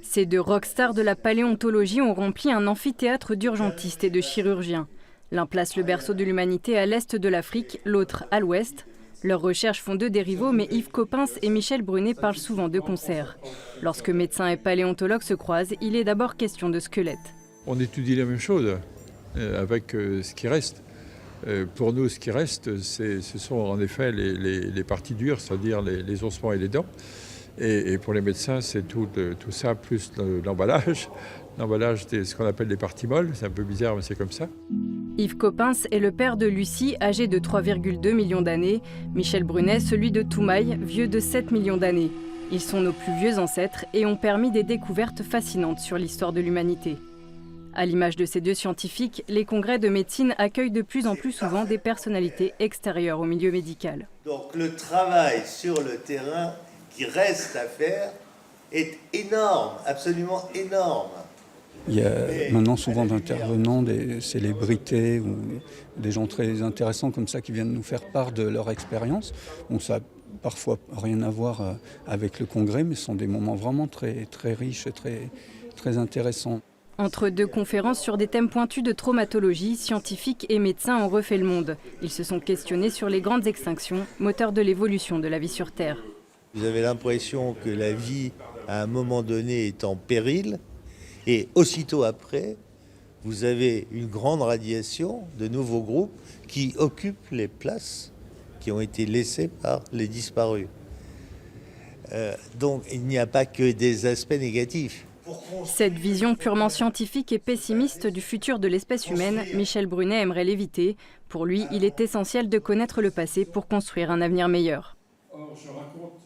Ces deux rockstars de la paléontologie ont rempli un amphithéâtre d'urgentistes et de chirurgiens. L'un place le berceau de l'humanité à l'est de l'Afrique, l'autre à l'ouest. Leurs recherches font d'eux des rivaux, mais Yves Coppens et Michel Brunet parlent souvent de concert. Lorsque médecins et paléontologues se croisent, il est d'abord question de squelettes. On étudie la même chose avec ce qui reste. Pour nous, ce qui reste, ce sont en effet les parties dures, c'est-à-dire les ossements et les dents. Et pour les médecins, c'est tout ça, plus l'emballage. L'emballage, c'est ce qu'on appelle les parties molles. C'est un peu bizarre, mais c'est comme ça. Yves Coppens est le père de Lucie, âgée de 3,2 millions d'années. Michel Brunet, celui de Toumaï, vieux de 7 millions d'années. Ils sont nos plus vieux ancêtres et ont permis des découvertes fascinantes sur l'histoire de l'humanité. À l'image de ces deux scientifiques, les congrès de médecine accueillent de plus en plus souvent des personnalités extérieures au milieu médical. Donc le travail sur le terrain qui reste à faire est énorme, absolument énorme. Il y a maintenant souvent d'intervenants, des célébrités ou des gens très intéressants comme ça qui viennent nous faire part de leur expérience. Donc ça n'a parfois rien à voir avec le congrès, mais ce sont des moments vraiment très, très riches et très intéressants. Entre deux conférences sur des thèmes pointus de traumatologie, scientifiques et médecins ont refait le monde. Ils se sont questionnés sur les grandes extinctions, moteurs de l'évolution de la vie sur Terre. Vous avez l'impression que la vie, à un moment donné, est en péril. Et aussitôt après, vous avez une grande radiation de nouveaux groupes qui occupent les places qui ont été laissées par les disparus. Donc il n'y a pas que des aspects négatifs. Cette vision purement scientifique et pessimiste du futur de l'espèce humaine, Michel Brunet aimerait l'éviter. Pour lui, il est essentiel de connaître le passé pour construire un avenir meilleur. Or, je raconte